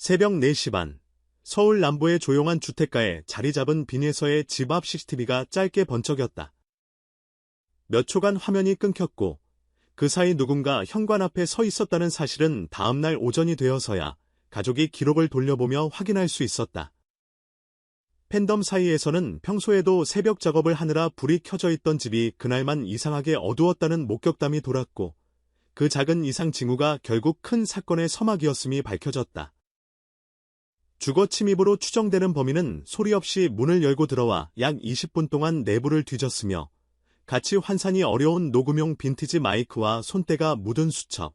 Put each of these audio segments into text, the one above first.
새벽 4시 반, 서울 남부의 조용한 주택가에 자리 잡은 빈에서의 집 앞 CCTV가 짧게 번쩍였다. 몇 초간 화면이 끊겼고 그 사이 누군가 현관 앞에 서 있었다는 사실은 다음날 오전이 되어서야 가족이 기록을 돌려보며 확인할 수 있었다. 팬덤 사이에서는 평소에도 새벽 작업을 하느라 불이 켜져 있던 집이 그날만 이상하게 어두웠다는 목격담이 돌았고 그 작은 이상 징후가 결국 큰 사건의 서막이었음이 밝혀졌다. 주거 침입으로 추정되는 범인은 소리 없이 문을 열고 들어와 약 20분 동안 내부를 뒤졌으며 같이 환산이 어려운 녹음용 빈티지 마이크와 손때가 묻은 수첩,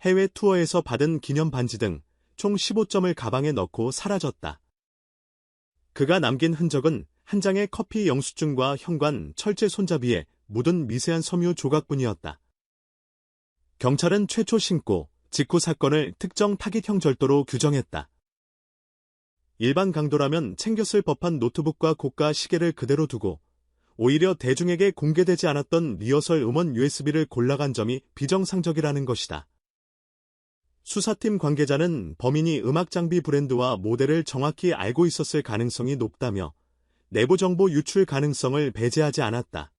해외 투어에서 받은 기념 반지 등 총 15점을 가방에 넣고 사라졌다. 그가 남긴 흔적은 한 장의 커피 영수증과 현관 철제 손잡이에 묻은 미세한 섬유 조각뿐이었다. 경찰은 최초 신고, 직후 사건을 특정 타깃형 절도로 규정했다. 일반 강도라면 챙겼을 법한 노트북과 고가 시계를 그대로 두고 오히려 대중에게 공개되지 않았던 리허설 음원 USB를 골라간 점이 비정상적이라는 것이다. 수사팀 관계자는 범인이 음악 장비 브랜드와 모델을 정확히 알고 있었을 가능성이 높다며 내부 정보 유출 가능성을 배제하지 않았다.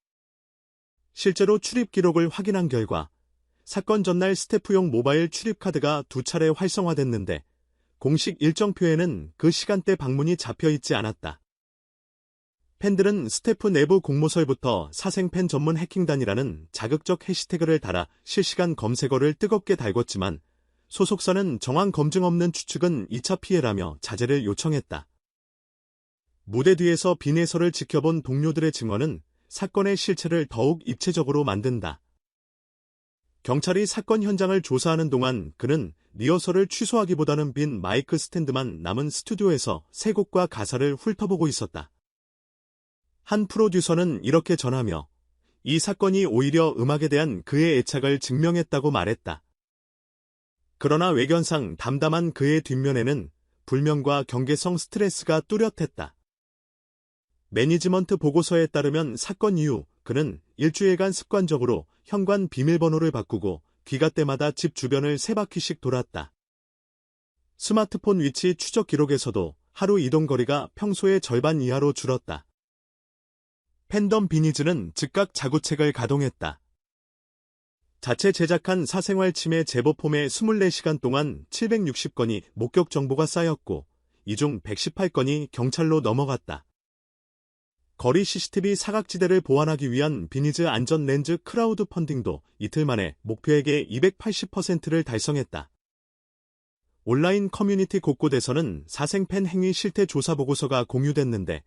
실제로 출입 기록을 확인한 결과 사건 전날 스태프용 모바일 출입카드가 2차례 활성화됐는데 공식 일정표에는 그 시간대 방문이 잡혀있지 않았다. 팬들은 스태프 내부 공모설부터 사생팬 전문 해킹단이라는 자극적 해시태그를 달아 실시간 검색어를 뜨겁게 달궜지만 소속사는 정황 검증 없는 추측은 2차 피해라며 자제를 요청했다. 무대 뒤에서 빈에서를 지켜본 동료들의 증언은 사건의 실체를 더욱 입체적으로 만든다. 경찰이 사건 현장을 조사하는 동안 그는 리허설을 취소하기보다는 빈 마이크 스탠드만 남은 스튜디오에서 세 곡과 가사를 훑어보고 있었다. 한 프로듀서는 이렇게 전하며 이 사건이 오히려 음악에 대한 그의 애착을 증명했다고 말했다. 그러나 외견상 담담한 그의 뒷면에는 불면과 경계성 스트레스가 뚜렷했다. 매니지먼트 보고서에 따르면 사건 이후 그는 일주일간 습관적으로 현관 비밀번호를 바꾸고 귀가 때마다 집 주변을 3바퀴씩 돌았다. 스마트폰 위치 추적 기록에서도 하루 이동 거리가 평소의 절반 이하로 줄었다. 팬덤 비니즈는 즉각 자구책을 가동했다. 자체 제작한 사생활 침해 제보 폼에 24시간 동안 760건이 목격 정보가 쌓였고 이 중 118건이 경찰로 넘어갔다. 거리 CCTV 사각지대를 보완하기 위한 비니즈 안전 렌즈 크라우드 펀딩도 이틀 만에 목표액의 280%를 달성했다. 온라인 커뮤니티 곳곳에서는 사생팬 행위 실태 조사 보고서가 공유됐는데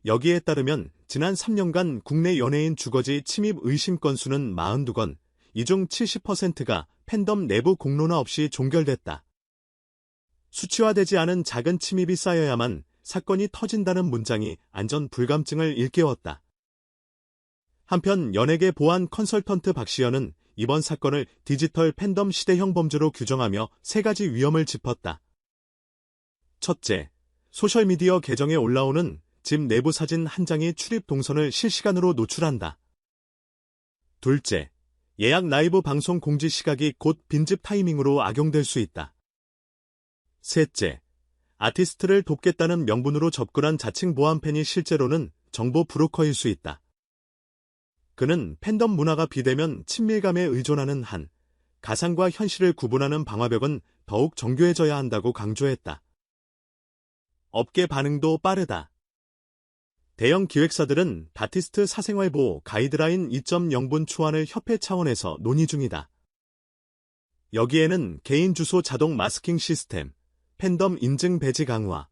여기에 따르면 지난 3년간 국내 연예인 주거지 침입 의심 건수는 42건, 이 중 70%가 팬덤 내부 공로나 없이 종결됐다. 수치화되지 않은 작은 침입이 쌓여야만 사건이 터진다는 문장이 안전 불감증을 일깨웠다. 한편 연예계 보안 컨설턴트 박시연은 이번 사건을 디지털 팬덤 시대형 범죄로 규정하며 3가지 위험을 짚었다. 첫째, 소셜미디어 계정에 올라오는 집 내부 사진 한 장이 출입 동선을 실시간으로 노출한다. 둘째, 예약 라이브 방송 공지 시각이 곧 빈집 타이밍으로 악용될 수 있다. 셋째, 아티스트를 돕겠다는 명분으로 접근한 자칭 보안팬이 실제로는 정보 브로커일 수 있다. 그는 팬덤 문화가 비대면 친밀감에 의존하는 한 가상과 현실을 구분하는 방화벽은 더욱 정교해져야 한다고 강조했다. 업계 반응도 빠르다. 대형 기획사들은 다티스트 사생활 보호 가이드라인 2.0분 초안을 협회 차원에서 논의 중이다. 여기에는 개인 주소 자동 마스킹 시스템, 팬덤 인증 배지 강화,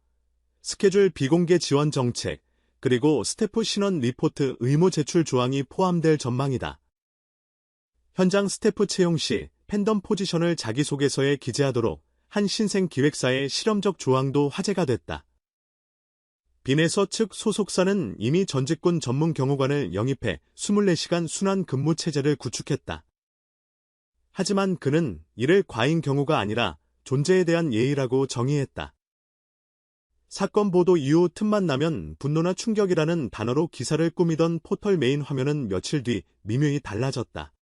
스케줄 비공개 지원 정책, 그리고 스태프 신원 리포트 의무 제출 조항이 포함될 전망이다. 현장 스태프 채용 시 팬덤 포지션을 자기소개서에 기재하도록 한 신생 기획사의 실험적 조항도 화제가 됐다. 빈에서 측 소속사는 이미 전직군 전문 경호관을 영입해 24시간 순환 근무 체제를 구축했다. 하지만 그는 이를 과잉 경호가 아니라 존재에 대한 예의라고 정의했다. 사건 보도 이후 틈만 나면 분노나 충격이라는 단어로 기사를 꾸미던 포털 메인 화면은 며칠 뒤 미묘히 달라졌다.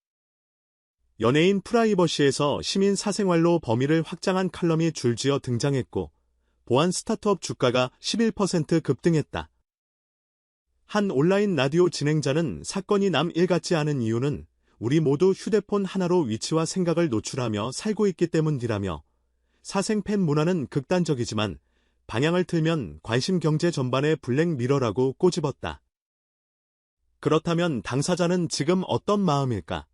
연예인 프라이버시에서 시민 사생활로 범위를 확장한 칼럼이 줄지어 등장했고 보안 스타트업 주가가 11% 급등했다. 한 온라인 라디오 진행자는 사건이 남 일 같지 않은 이유는 우리 모두 휴대폰 하나로 위치와 생각을 노출하며 살고 있기 때문이라며 사생팬 문화는 극단적이지만 방향을 틀면 관심 경제 전반의 블랙미러라고 꼬집었다. 그렇다면 당사자는 지금 어떤 마음일까?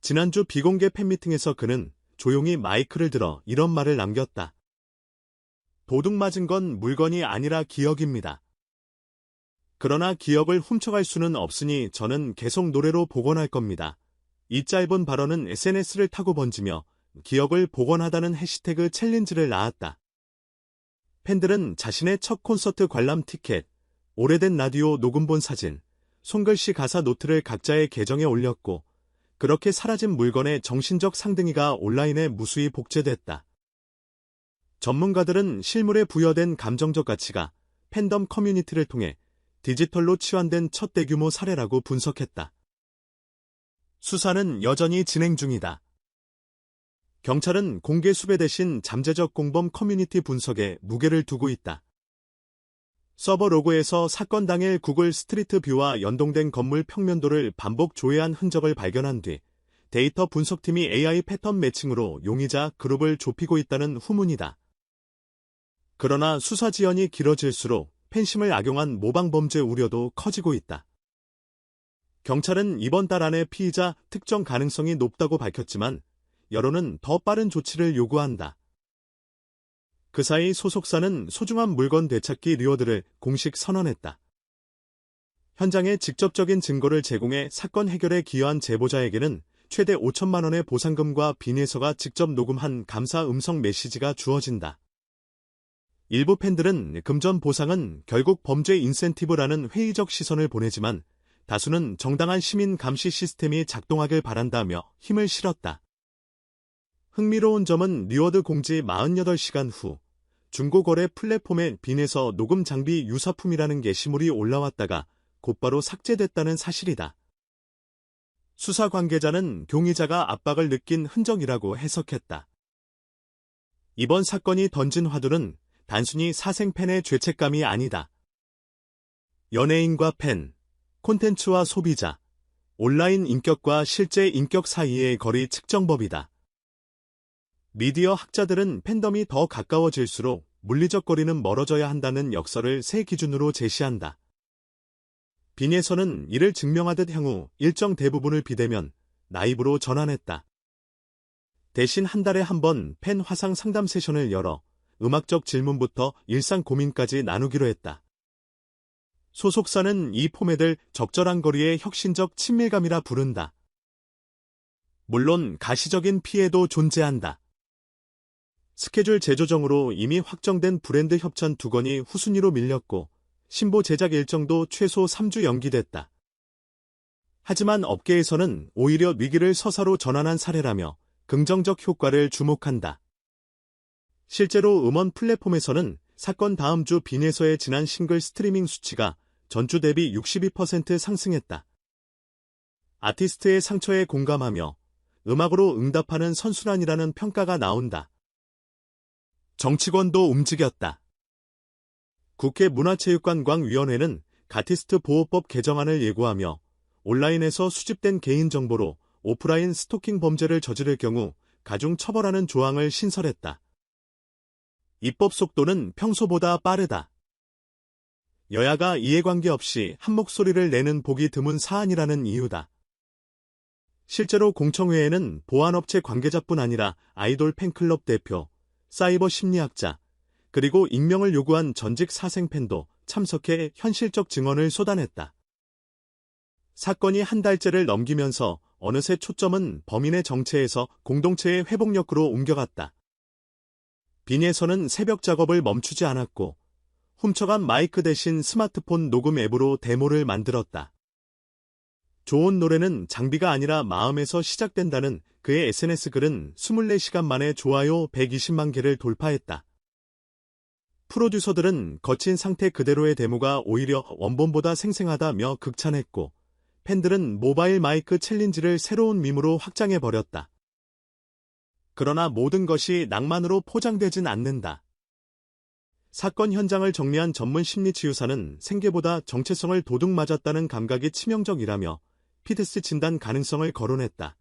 지난주 비공개 팬미팅에서 그는 조용히 마이크를 들어 이런 말을 남겼다. 도둑 맞은 건 물건이 아니라 기억입니다. 그러나 기억을 훔쳐갈 수는 없으니 저는 계속 노래로 복원할 겁니다. 이 짧은 발언은 SNS를 타고 번지며 기억을 복원하다는 해시태그 챌린지를 낳았다. 팬들은 자신의 첫 콘서트 관람 티켓, 오래된 라디오 녹음본 사진, 손글씨 가사 노트를 각자의 계정에 올렸고 그렇게 사라진 물건의 정신적 상등이가 온라인에 무수히 복제됐다. 전문가들은 실물에 부여된 감정적 가치가 팬덤 커뮤니티를 통해 디지털로 치환된 첫 대규모 사례라고 분석했다. 수사는 여전히 진행 중이다. 경찰은 공개 수배 대신 잠재적 공범 커뮤니티 분석에 무게를 두고 있다. 서버 로그에서 사건 당일 구글 스트리트 뷰와 연동된 건물 평면도를 반복 조회한 흔적을 발견한 뒤 데이터 분석팀이 AI 패턴 매칭으로 용의자 그룹을 좁히고 있다는 후문이다. 그러나 수사 지연이 길어질수록 팬심을 악용한 모방 범죄 우려도 커지고 있다. 경찰은 이번 달 안에 피의자 특정 가능성이 높다고 밝혔지만 여론은 더 빠른 조치를 요구한다. 그 사이 소속사는 소중한 물건 되찾기 리워드를 공식 선언했다. 현장에 직접적인 증거를 제공해 사건 해결에 기여한 제보자에게는 최대 5천만 원의 보상금과 비nie서가 직접 녹음한 감사 음성 메시지가 주어진다. 일부 팬들은 금전 보상은 결국 범죄 인센티브라는 회의적 시선을 보내지만 다수는 정당한 시민 감시 시스템이 작동하길 바란다며 힘을 실었다. 흥미로운 점은 리워드 공지 48시간 후 중고거래 플랫폼에 빈에서 녹음 장비 유사품이라는 게시물이 올라왔다가 곧바로 삭제됐다는 사실이다. 수사 관계자는 용의자가 압박을 느낀 흔적이라고 해석했다. 이번 사건이 던진 화두는 단순히 사생팬의 죄책감이 아니다. 연예인과 팬, 콘텐츠와 소비자, 온라인 인격과 실제 인격 사이의 거리 측정법이다. 미디어 학자들은 팬덤이 더 가까워질수록 물리적 거리는 멀어져야 한다는 역설을 새 기준으로 제시한다. 빈에서는 이를 증명하듯 향후 일정 대부분을 비대면 라이브로 전환했다. 대신 한 달에 한 번 팬 화상 상담 세션을 열어 음악적 질문부터 일상 고민까지 나누기로 했다. 소속사는 이 포맷을 적절한 거리의 혁신적 친밀감이라 부른다. 물론 가시적인 피해도 존재한다. 스케줄 재조정으로 이미 확정된 브랜드 협찬 2건이 후순위로 밀렸고 신보 제작 일정도 최소 3주 연기됐다. 하지만 업계에서는 오히려 위기를 서사로 전환한 사례라며 긍정적 효과를 주목한다. 실제로 음원 플랫폼에서는 사건 다음 주 빈에서의 지난 싱글 스트리밍 수치가 전주 대비 62% 상승했다. 아티스트의 상처에 공감하며 음악으로 응답하는 선순환이라는 평가가 나온다. 정치권도 움직였다. 국회 문화체육관광위원회는 가티스트 보호법 개정안을 예고하며 온라인에서 수집된 개인정보로 오프라인 스토킹 범죄를 저지를 경우 가중 처벌하는 조항을 신설했다. 입법 속도는 평소보다 빠르다. 여야가 이해관계 없이 한 목소리를 내는 보기 드문 사안이라는 이유다. 실제로 공청회에는 보안업체 관계자뿐 아니라 아이돌 팬클럽 대표, 사이버 심리학자, 그리고 익명을 요구한 전직 사생팬도 참석해 현실적 증언을 쏟아냈다. 사건이 한 달째를 넘기면서 어느새 초점은 범인의 정체에서 공동체의 회복력으로 옮겨갔다. 빈에서는 새벽 작업을 멈추지 않았고 훔쳐간 마이크 대신 스마트폰 녹음 앱으로 데모를 만들었다. 좋은 노래는 장비가 아니라 마음에서 시작된다는 그의 SNS 글은 24시간 만에 좋아요 120만 개를 돌파했다. 프로듀서들은 거친 상태 그대로의 데모가 오히려 원본보다 생생하다며 극찬했고 팬들은 모바일 마이크 챌린지를 새로운 밈으로 확장해버렸다. 그러나 모든 것이 낭만으로 포장되진 않는다. 사건 현장을 정리한 전문 심리치유사는 생계보다 정체성을 도둑맞았다는 감각이 치명적이라며 피드스 진단 가능성을 거론했다.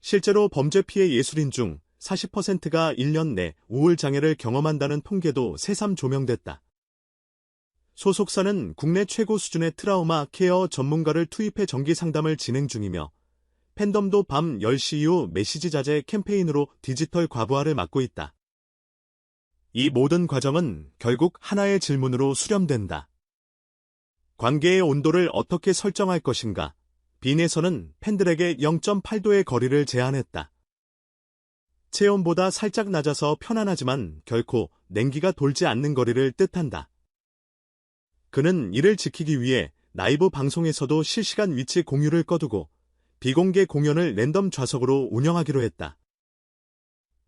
실제로 범죄 피해 예술인 중 40%가 1년 내 우울장애를 경험한다는 통계도 새삼 조명됐다. 소속사는 국내 최고 수준의 트라우마 케어 전문가를 투입해 정기 상담을 진행 중이며 팬덤도 밤 10시 이후 메시지 자제 캠페인으로 디지털 과부하를 막고 있다. 이 모든 과정은 결국 하나의 질문으로 수렴된다. 관계의 온도를 어떻게 설정할 것인가? 빈에서는 팬들에게 0.8도의 거리를 제안했다. 체온보다 살짝 낮아서 편안하지만 결코 냉기가 돌지 않는 거리를 뜻한다. 그는 이를 지키기 위해 라이브 방송에서도 실시간 위치 공유를 꺼두고 비공개 공연을 랜덤 좌석으로 운영하기로 했다.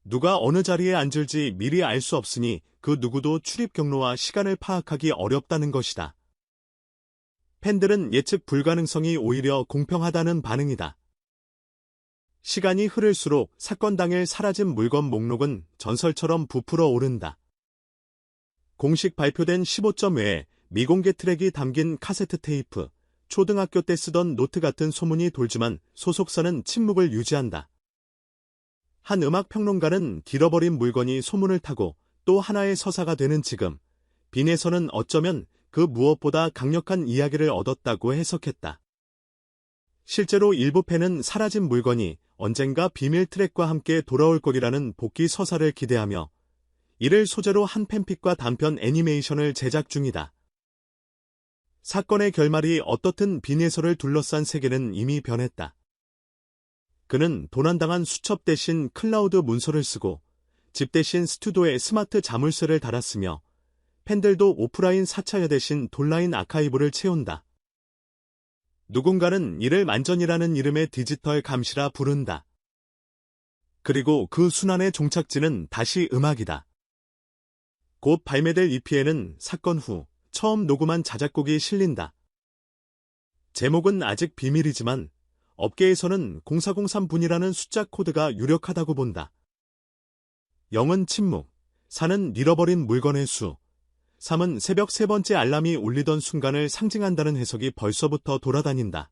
누가 어느 자리에 앉을지 미리 알 수 없으니 그 누구도 출입 경로와 시간을 파악하기 어렵다는 것이다. 팬들은 예측 불가능성이 오히려 공평하다는 반응이다. 시간이 흐를수록 사건 당일 사라진 물건 목록은 전설처럼 부풀어 오른다. 공식 발표된 15점 외에 미공개 트랙이 담긴 카세트 테이프, 초등학교 때 쓰던 노트 같은 소문이 돌지만 소속사는 침묵을 유지한다. 한 음악평론가는 잃어버린 물건이 소문을 타고 또 하나의 서사가 되는 지금, 빈에서는 어쩌면 그 무엇보다 강력한 이야기를 얻었다고 해석했다. 실제로 일부 팬은 사라진 물건이 언젠가 비밀 트랙과 함께 돌아올 거리라는 복귀 서사를 기대하며 이를 소재로 한 팬픽과 단편 애니메이션을 제작 중이다. 사건의 결말이 어떻든 빈에서를 둘러싼 세계는 이미 변했다. 그는 도난당한 수첩 대신 클라우드 문서를 쓰고 집 대신 스튜디오에 스마트 자물쇠를 달았으며 팬들도 오프라인 사찰여 대신 온라인 아카이브를 채운다. 누군가는 이를 만전이라는 이름의 디지털 감시라 부른다. 그리고 그 순환의 종착지는 다시 음악이다. 곧 발매될 EP에는 사건 후 처음 녹음한 자작곡이 실린다. 제목은 아직 비밀이지만 업계에서는 0403분이라는 숫자 코드가 유력하다고 본다. 0은 침묵, 4는 잃어버린 물건의 수, 3은 새벽 세 번째 알람이 울리던 순간을 상징한다는 해석이 벌써부터 돌아다닌다.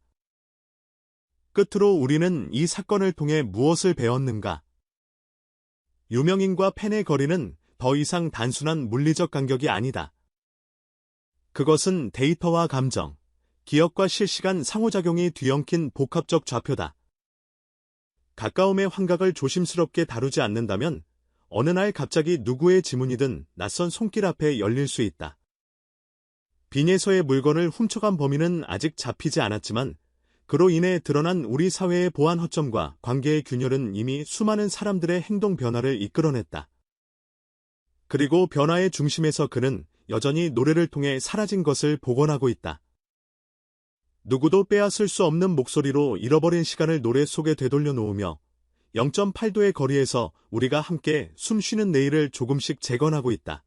끝으로 우리는 이 사건을 통해 무엇을 배웠는가? 유명인과 팬의 거리는 더 이상 단순한 물리적 간격이 아니다. 그것은 데이터와 감정, 기억과 실시간 상호작용이 뒤엉킨 복합적 좌표다. 가까움의 환각을 조심스럽게 다루지 않는다면 어느 날 갑자기 누구의 지문이든 낯선 손길 앞에 열릴 수 있다. 빈에서의 물건을 훔쳐간 범인은 아직 잡히지 않았지만 그로 인해 드러난 우리 사회의 보안 허점과 관계의 균열은 이미 수많은 사람들의 행동 변화를 이끌어냈다. 그리고 변화의 중심에서 그는 여전히 노래를 통해 사라진 것을 복원하고 있다. 누구도 빼앗을 수 없는 목소리로 잃어버린 시간을 노래 속에 되돌려 놓으며 0.8도의 거리에서 우리가 함께 숨쉬는 내일을 조금씩 재건하고 있다.